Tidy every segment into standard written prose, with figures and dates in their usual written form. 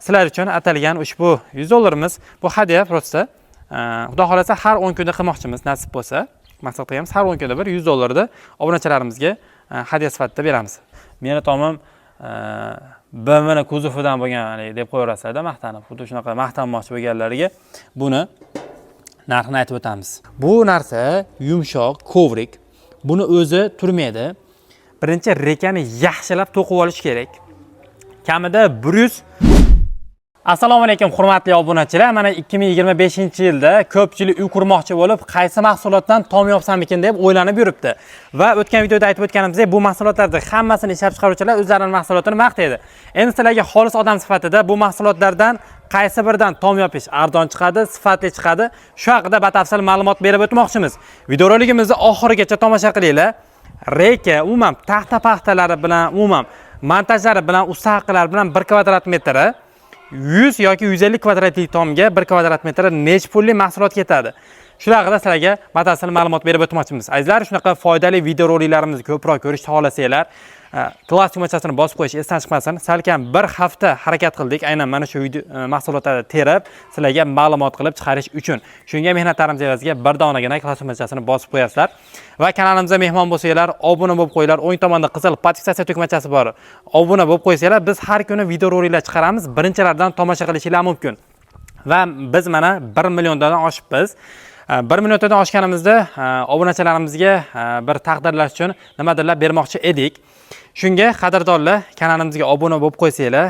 sizlar uchun atalgan ushbu $100 bu hadya prosta. Xudo xolasa har 10 kunda qilmoqchimiz, nasib bo'lsa. Maqsad qilamiz har 10 kunda bir $100 obunachilarimizga hadya sifatida beramiz. Meni tomim BMW kuzovidan bo'lgan deb qo'yaverasizlar, maqtanib. Xuddi shunaqa maqtanmoqchi bo'lganlarga buni narxini aytib o'tamiz. Bu narsa yumshoq kovrik. Buni o'zi turmaydi. Birinchi rekani yaxshilab to'qib olish kerak. Kamida 100. Assalomu alaykum hurmatli obunachilar. Mana 2025-yilda ko'pchilik uy qurmoqchi bo'lib, qaysi mahsulotdan tom yopsamikin deb o'ylanib yuribdi. Va o'tgan videoda aytib o'tganimizdek, bu mahsulotlarning hammasini ishlab chiqaruvchilar o'zlarining mahsulotini maqtaydi. Endi sizlarga xolis odam sifatida bu mahsulotlardan qaysi biridan tom yopish arzon chiqadi, sifatli chiqadi, shu haqida batafsil ma'lumot berib o'tmoqchimiz. Videorolikimizni oxirigacha tomosha qilinglar. Reka, umuman taxta paxtalari bilan, umuman montajlari bilan, usta haqlari bilan 1 kvadrat metri 100 yoki 150 kvadratlik tomga 1 kvadrat metr nech pulli mahsulot ketadi. Shular haqida sizlarga batafsil ma'lumot berib o'tmoqchimiz. Azizlar, shunaqa foydali videoroliklarimizni ko'proq ko'rishni xohlasanglar, klassik tugmachasini bosib qo'yish esdan chiqmasin. Salkam 1 hafta harakat qildik, aynan mana shu mahsulotlarni terib, sizlarga ma'lumot qilib chiqarish uchun. Shunga mehnatlarimiz evaziga bir donagina klassik tugmachasini bosib qo'yasizlar. Va kanalimizga mehmon bo'lsanglar, obuna bo'lib qo'yinglar. O'ng tomonda qizil podpisatsiya tugmachasi bor. Obuna bo'lib qo'ysanglar, biz har kuni videoroliklar chiqaramiz. Birinchilardan tomosha qilishinglar mumkin. Va biz mana 1 milliondan oshibmiz. 1 milliondan oshganimizda obunachilarimizga bir taqdirlash uchun nimadirlar bermoqchi edik. Shunga qadrdonlar, kanalimizga obuna bo'lib qo'ysanglar,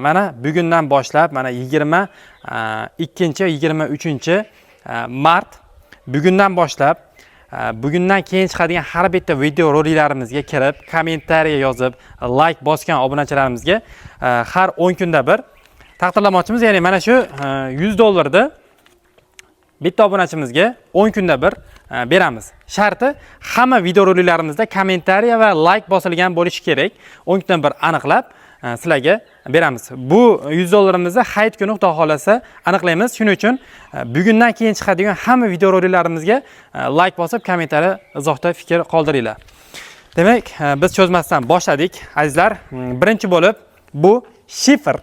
mana bugundan boshlab, mana 22-23 mart bugundan boshlab, bugundan keyin chiqadigan har bitta video roliklarimizga kirib, kommentariya yozib, like bosgan obunachilarimizga har 10 kunda bir taqdirlamoqchimiz. Ya'ni mana shu $100 ni bitta obunachimizga 10 kunda bir beramiz. Sharti hamma videoroliklarimizda kommentariya va like bosilgan bo'lishi kerak. 10 kundan bir aniqlab sizlarga beramiz. Bu $100 hayit kuni Xudo xolasa aniqlaymiz. Shuning uchun bugundan keyin chiqadigan hamma videoroliklarimizga like bosib, kommentariya, izohda fikr qoldiringlar. Demak, biz cho'zmasdan boshladik. Azizlar, birinchi bo'lib bu shifr.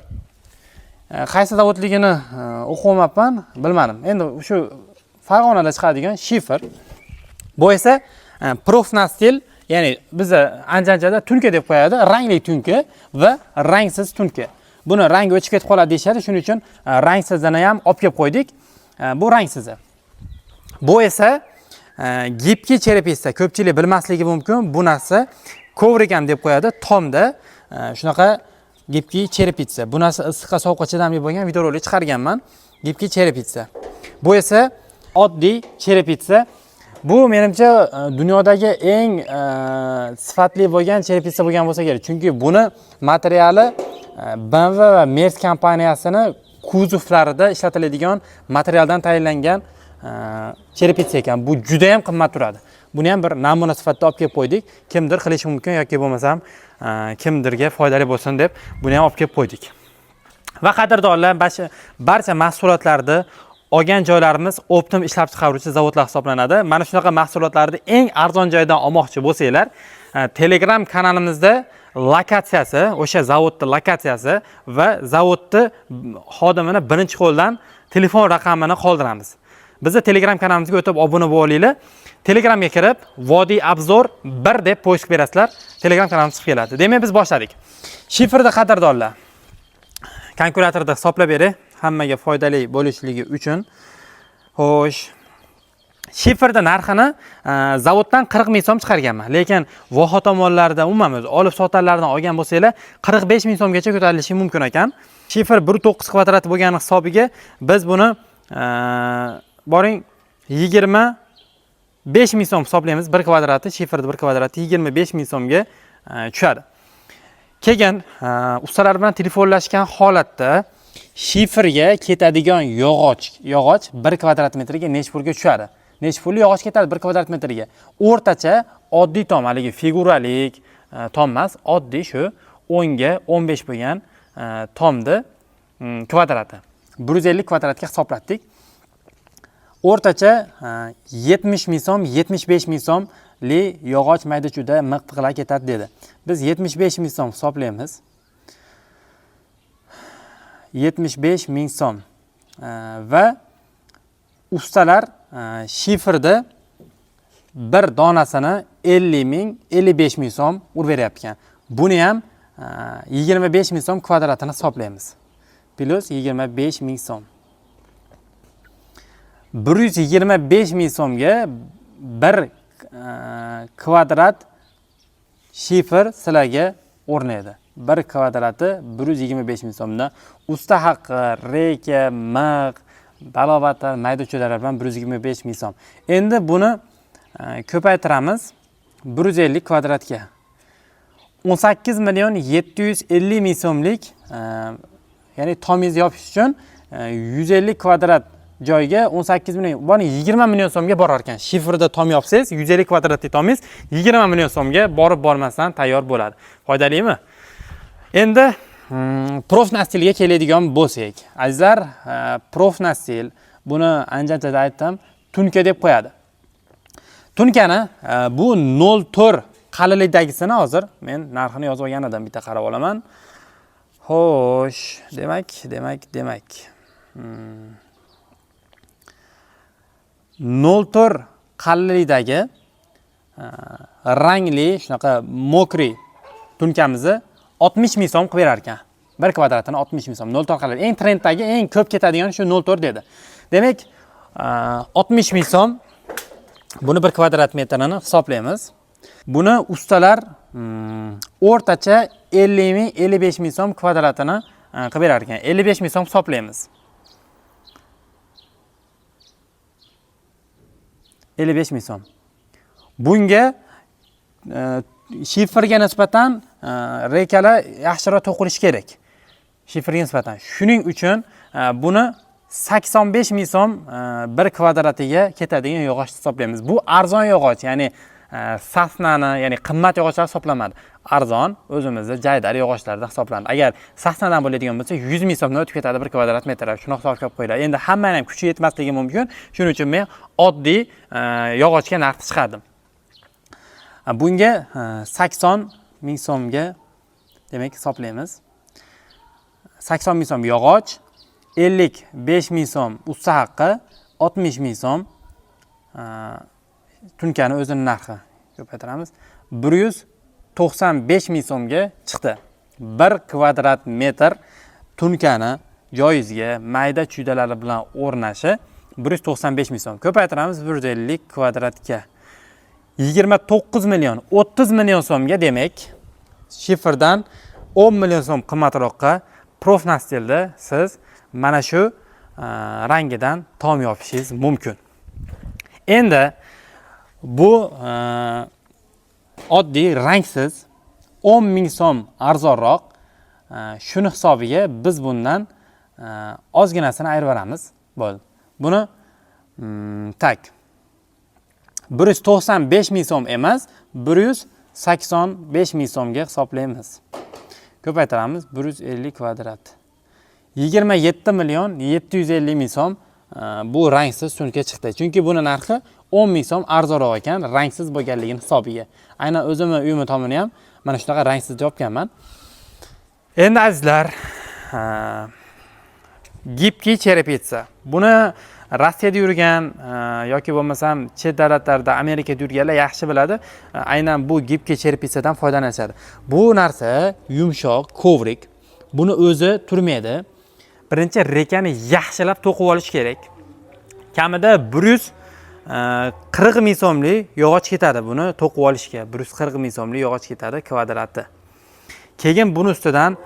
Qaysi zavodligini o'qimayapman, bilmadim. Endi shu Farg'onada chiqadigan shifr. Bu esa Profnastil, ya'ni bizda Anjanjada tunka deb qo'yadi, rangli tunka va rangsiz tunka. Buni rangi o'chib ketib qoladi deyshadi, shuning uchun rangsizini ham olib kelib qo'ydik. Bu rangsizi. Bu esa gipki cherepitsa. Ko'pchilik bilmasligi mumkin. Bu narsa kovrik ham deb qo'yadi, tomda shunaqa gipki cherepitsa. Bu narsa issiqqa sovuqqa chidamli bo'lgan videorolik chiqarganman. Gipki cherepitsa. Bu esa oddiy cherepitsa. Bu menimcha dunyodagi eng sifatli bo'lgan cherepitsa bo'lgan bo'lsa kerak. Chunki buni materiali BMW va Merz kompaniyasini kuzovlarida ishlatiladigan materialdan tayyorlangan cherepitsa ekan. Bu juda ham qimmat turadi. Buni ham bir namuna sifatida olib kelib qo'ydik. Kimdir qilishi mumkin yoki bo'lmasam kimdirga foydali bo'lsin deb buni ham olib kelib qo'ydik. Va qadrdonlar, barcha mahsulotlarni olgan joylarimiz Optim ishlab chiqaruvchi zavodlar hisoblanadi. Mana shunaqa mahsulotlarni eng arzon joydan olmoqchi bo'lsanglar, Telegram kanalimizda lokatsiyasi, o'sha zavodning lokatsiyasi va zavodning xodimini birinchi qo'ldan telefon raqamini qoldiramiz. Bizni Telegram kanalimizga o'tib obuna bo'linglar. Telegramga kirib, Vodiy Abzor 1 deb poysk berasizlar. Telegram kanalimiz chiqib keladi. Demak, biz boshladik. Shifrni qadrdonlar, kalkulyatorda hisoblab bering, hammaga foydali bo'lishligi uchun. Xo'sh. Shifrda narxini zavoddan 40 ming so'm chiqarganman. Lekin voha tomonlarida umuman o'zi olib sotarlardan olgan bo'lsanglar, 45 ming so'mgacha ko'tarilishi mumkin ekan. Shifr 1.9 kvadrat bo'lgan hisobiga biz buni boring 25 ming so'm hisoblaymiz. 1 kvadrati, shifrda 1 kvadrati 25 ming so'mga tushadi. Keyin ustalar bilan telefonlashgan holatda shifrga ketadigan yog'och 1 kvadrat metrga nech pulga tushadi? Nech pulli yog'och ketadi 1 kvadrat metrga? O'rtacha oddiy tom, haligi figuralik tom emas, oddiy shu 10 ga 15 bo'lgan tomni kvadrati. 150 kvadratga hisoblatdik. O'rtacha 70 ming so'm, 75 ming so'mli yog'och mayda-chuyda miqlar ketadi dedi. Biz 75 ming so'm hisoblaymiz. 75 ming so'm. Va ustalar shiferda bir donasini 50 ming, 55 ming so'm urib beryapti. Buni ham 25 ming so'm kvadratini hisoblaymiz. Plus 25 ming so'm. 125 ming so'mga bir kvadrat shifer sizlarga o'rnaydi. 1 kvadrati 125 ming so'mdan usta haqqi, reka, mig', balobatlar, mayda-cho'dalar bilan 125 ming so'm. Endi buni ko'paytiramiz 150 kvadratga. 18 million 750 ming so'mlik, ya'ni tomizni yopish uchun 150 kvadrat joyga 18 million, buni 20 million so'mga borar ekan. Shiferda tom yopsangiz 150 kvadratli tomiz 20 million so'mga borib bormasdan tayyor bo'ladi. Foydalimi? Endi Profnastilga keladigan bo'lsak, azizlar, Profnastil buni anjantida aytdim, tunka deb qo'yadi. Tunkani bu 0.4 qalinlikdagisini hozir men narxini yozib olgan edim, bitta qarab olaman. Xo'sh, demak. 0.4 qalinlikdagi rangli shunaqa mokri tunkamizni 60 ming so'm qilib berar ekan. 1 kvadratini 60 ming so'm. 0.4 qalinlik. Eng trenddagi, eng ko'p ketadigan shu 0.4 dedi. Demak, 60 ming so'm. Buni 1 kvadrat metrini hisoblaymiz. Buni ustalar o'rtacha 50 ming, 55 ming so'm kvadratini qilib berar ekan. 55 ming so'm hisoblaymiz. 55 ming so'm. Bunga shiferga nisbatan rekalar yaxshiroq to'qilishi kerak. Shiferga nisbatan. Shuning uchun buni 85 ming so'm 1 kvadratiga ketadigan yog'och hisoblaymiz. Bu arzon yog'och, ya'ni sasnani, ya'ni qimmat yog'ochlar hisoblanmadi. Arzon o'zimizda jaydar yog'ochlardan hisoblanadi. Agar sasnadan bo'ladigan bo'lsa 100 ming so'mdan o'tib ketadi 1 kvadrat metr. Shuni hisobga qo'yinglar. Endi hammaning ham kuchi yetmasligi mumkin. Shuning uchun men oddiy yog'ochga narx chiqardim. Bunga 80 ming so'mga demak hisoblaymiz. 80 ming so'm yog'och, 55 ming so'm usta haqqi, 60 ming so'm tunkani o'zining narxi. Ko'paytiramiz. 195 ming so'mga chiqdi. 1 kvadrat metr tunkani joyizga mayda chuydalari bilan o'rnashi 195 ming so'm. Ko'paytiramiz 150 kvadratga. 29 million 30 million so'mga, demak shiferdan 10 million so'm qimmatroqqa Profnastilda siz mana shu rangidan tom yopishingiz mumkin. Endi bu oddiy rangsiz 10 ming so'm arzonroq. Shuni hisobiga biz bundan ozginasini ayirib beramiz. Bo'ldi. Buni 195 ming so'm emas, 185 ming so'mga hisoblaymiz. Ko'paytiramiz 150 kvadrat. 27 million 750 ming so'm bu rangsiz tunka chiqdi. Chunki buni narxi 10 ming so'm arzonroq ekan, rangsiz bo'lganligini hisobiga. Aynan o'zimni uyim tomini ham mana shunaqa rangsiz yopganman. Endi azizlar, gibkiy cherepitsa. Buni Rossiyada yurgan yoki bo'lmasam chet davlatlarda, Amerikada yurganlar yaxshi biladi. Aynan bu gibkiy cherepitsadan foydalanishadi. Bu narsa yumshoq, kovrik. Buni o'zi turmaydi. Birinchi rekani yaxshilab to'qib olish kerak. Kamida 140 ming so'mlik yog'och ketadi buni to'qib olishga. 140 ming so'mlik yog'och ketadi kvadrati. Keyin buni ustidan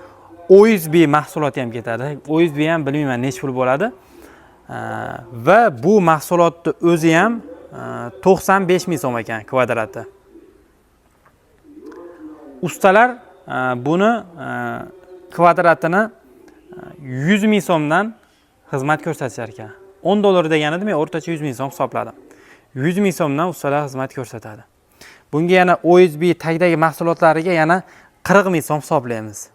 OSB mahsuloti ham ketadi. OSB ham bilmayman nech pul bo'ladi. Va bu mahsulotni o'zi ham 95 ming so'm ekan kvadrati. Ustalar buni kvadratini 100 ming so'mdan xizmat ko'rsatishar ekan. 10 dollar deganida men o'rtacha 100 ming so'm hisobladim. 100 ming so'mdan ustalar xizmat ko'rsatadi. Bunga yana OSB tagdagi mahsulotlariga yana 40 ming so'm hisoblaymiz.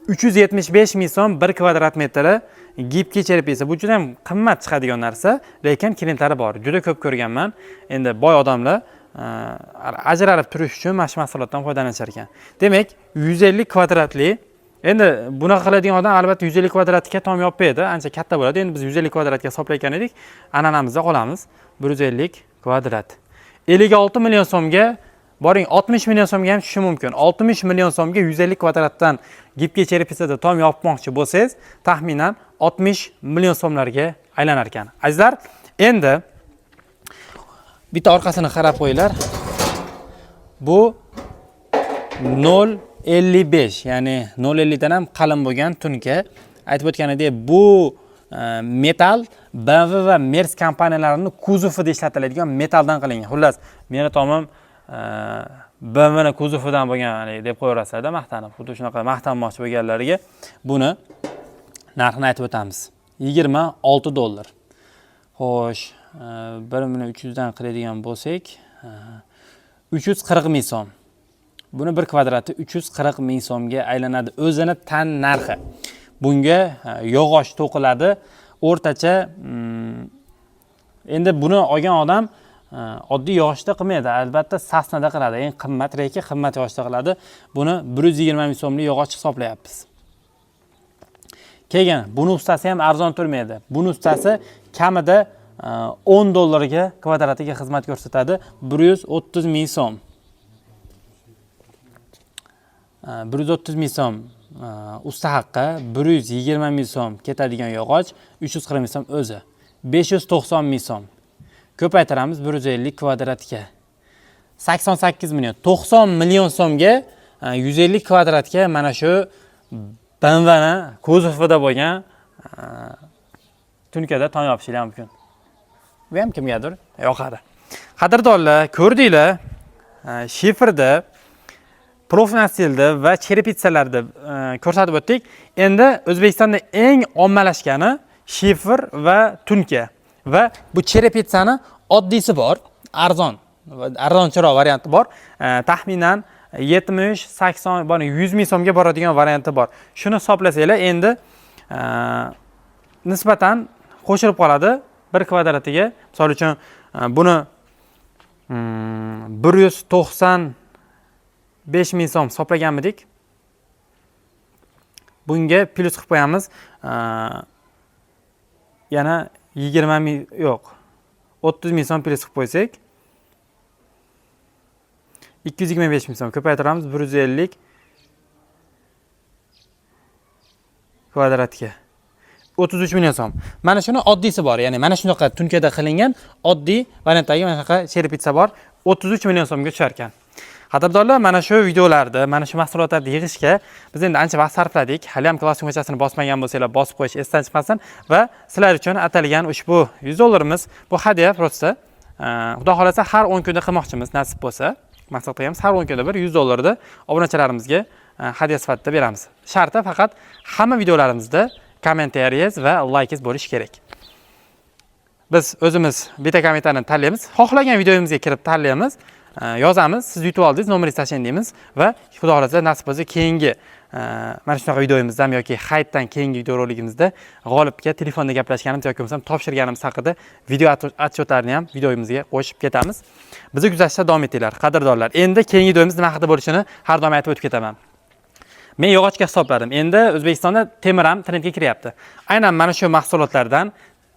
375 ming so'm 1 kvadrat metri gibkiy cherepitsa. Bu juda ham qimmat chiqadigan narsa, lekin klientlari bor. Juda ko'p ko'rganman. Endi boy odamlar ajralib turish uchun mana shu mahsulotdan foydalanishar ekan. Demak, 150 kvadratli Endi bunaqa qiladigan odam albatta 150 kvadratga tom yopib berdi. Ancha katta bo'ladi. Endi biz 150 kvadratga hisoblayotgan edik. An'anamizda qolamiz. 150 kvadrat. 56 million so'mga boring 60 million so'mga ham tushishi mumkin. 60 million so'mga 150 kvadratdan gipga cherepitsada tom yopmoqchi bo'lsangiz, taxminan 60 million so'mlarga aylanar ekan. Azizlar, endi bitta orqasini qarab qo'yinglar. Bu 0.55, ya'ni 0.50 dan ham qalin bo'lgan tunka. Aytib o'tganidek, bu metal BMW va Mercedes kompaniyalarining kuzovida ishlatiladigan metaldan qilingan. Xullas, meni tomim BMW ning kuzovidan bo'lgan deb qo'yaverasizlar, maqtanib. Xuddi shunaqa maqtanmoqchi bo'lganlarga buni narxini aytib o'tamiz. 26 dollar. Xo'sh, 1300 dan qiladigan bo'lsak, 340 ming so'm. Buni 1 kvadrati 340 ming so'mga aylanadi. O'zini tan narxi. Bunga yog'och to'qiladi. O'rtacha endi buni olgan odam oddiy yog'ochda qilmaydi. Albatta sasnada qiladi. Eng qimmat reki qimmat yog'ochda qiladi. Buni 120 ming so'mlik yog'och hisoblayapmiz. Keyin buni ustasi ham arzon turmaydi. Buni ustasi kamida 10 dollarga kvadratiga xizmat ko'rsatadi. 130 ming so'm. 130 ming so'm usta haqqi, 120 ming so'm ketadigan yog'och, 340 ming so'm o'zi. 590 ming so'm. Ko'paytiramiz 150 kvadratga. 88 million, 90 million so'mga 150 kvadratga mana shu BMW ni kuzovida bo'lgan tunkada tom yopishingiz mumkin. Bu ham kimgadir yoqadi. Qadrdonlar, ko'rdinglar, shifrda, profnastilda va cherepitsalarda ko'rsatib o'tdik. Endi O'zbekistonda eng ommalashgani shifr va tunka. Va bu cherepitsani oddiysi bor, arzonchiroq varianti bor. Taxminan 70, 80, 100 ming so'mga boradigan varianti bor. Shuni hisoblasanglar, endi nisbatan qo'shilib qoladi 1 kvadratiga. Misol uchun buni 195 ming so'm hisoblaganmidik. Bunga plyus qilib qo'yamiz. Yana 20 ming yo'q. 30 ming so'm plyus qilib qo'ysak 225 ming so'm ko'paytiramiz 150 kvadratga. 33 million so'm. Mana shuni oddiysi bor, ya'ni mana shunaqa tunkada qilingan oddiy variantdagi mana shunaqa cherepitsa bor. 33 million so'mga tushar ekan. Qadrdonlar, mana shu videolarda, mana shu mahsulotlarni yig'ishga biz endi ancha vaqt sarfladik. Hali ham klassik mo'chasini bosmagan bo'lsanglar, bosib qo'yish esdan chiqmasin va sizlar uchun atalgan ushbu 100 dollarimiz bu hadya prosta. Xudo xolasa har 10 kunda qilmoqchimiz, nasib bo'lsa. Maqsad qilganimiz har 10 kunda bir 100 dollarni obunachilarimizga hadya sifatida beramiz. Sharti faqat hamma videolarimizda kommentariyingiz va laykingiz bo'lishi kerak. Biz o'zimiz bitta kommentarni tanlaymiz. Xohlagan videomizga kirib tanlaymiz, yozamiz, siz yutib oldingiz, nomeringizni tashlang deymiz va xudo xolasa nasib bo'lsa keyingi mana shunaqa videomizda yoki haytdan keyingi video roligimizda g'olibga telefonda gaplashganimiz yoki bo'lmasam topshirganimiz haqida video отчетlarni ham videomizga qo'shib ketamiz. Bizni kuzatishda davom etinglar, qadrdonlar. Endi keyingi videomiz nima haqida bo'lishini har doim aytib o'tib ketaman. Men yog'ochga hisobladim. Endi O'zbekistonda temir ham trendga kiryapti. Aynan mana shu mahsulotlardan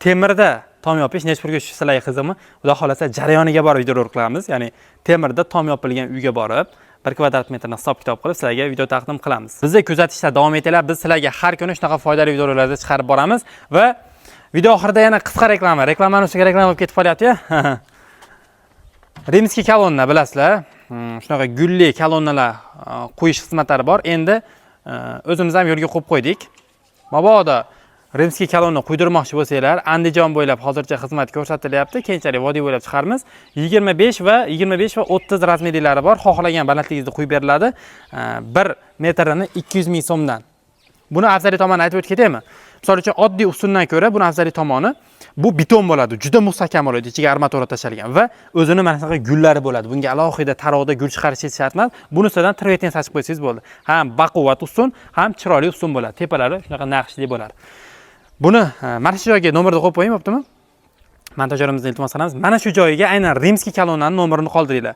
temirda tom yopish nechpurga sizlarga qiziqmi? Xudo xolasa jarayoniga borib video qilamiz. Ya'ni temirda tom yopilgan uyga borib 1 kvadrat metrni hisob-kitob qilib sizlarga video taqdim qilamiz. Bizni kuzatishda davom etinglar. Biz sizlarga har kuni shunaqa foydali videolarni chiqarib boramiz va video oxirida yana qisqa reklama. Reklamani ustiga reklama bo'lib ketib qolyapti-ya. Rimskiy kolonna bilasizlar. Shunaqa gulli kolonnalar qo'yish xizmatlari bor. Endi o'zimiz ham yo'lga qo'yib qo'ydik. Mabodo Rimskiy kolonna quydirmoqchi bo'lsanglar, Andijon bo'ylab hozircha xizmat ko'rsatilyapti. Keyinchalik vodiy bo'ylab chiqarmiz. 25 va 30 razmerlari bor. Xohlagan balandligingizda qo'yib beriladi. 1 metrini 200 ming so'mdan. Buni afzaliy tomonini aytib o'tib ketaymi? Misol uchun oddiy usuldan ko'ra buni afzaliy tomoni bu beton bo'ladi. Juda mustahkam bo'ladi. Ichiga armatura tashlangan va o'zini mana shunaqa gullari bo'ladi. Bunga alohida taroqda gul chiqarishingiz shart emas. Bunisidan travertin sachib qo'ysangiz bo'ldi. Ham baquvvat ustun, ham chiroyli ustun bo'ladi. Tepalari shunaqa naqshli bo'ladi. Buni mana shu joyga nomerni qo'yib qo'ying, bo'ptimi? Montajyorimizdan iltimos qilamiz. Mana shu joyiga aynan Rimskiy kolonnaning nomerini qoldiringlar.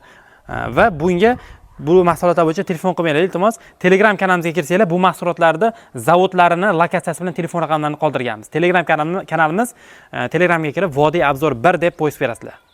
Va bunga bu mahsulotlar bo'yicha telefon qilmanglar. Iltimos, Telegram kanalimizga kirsanglar, bu mahsulotlarni zavodlarini lokatsiyasi bilan telefon raqamlarini qoldirganmiz. Telegram kanalimiz Telegramga kirib Vodiy Obzor 1 deb post berasizlar.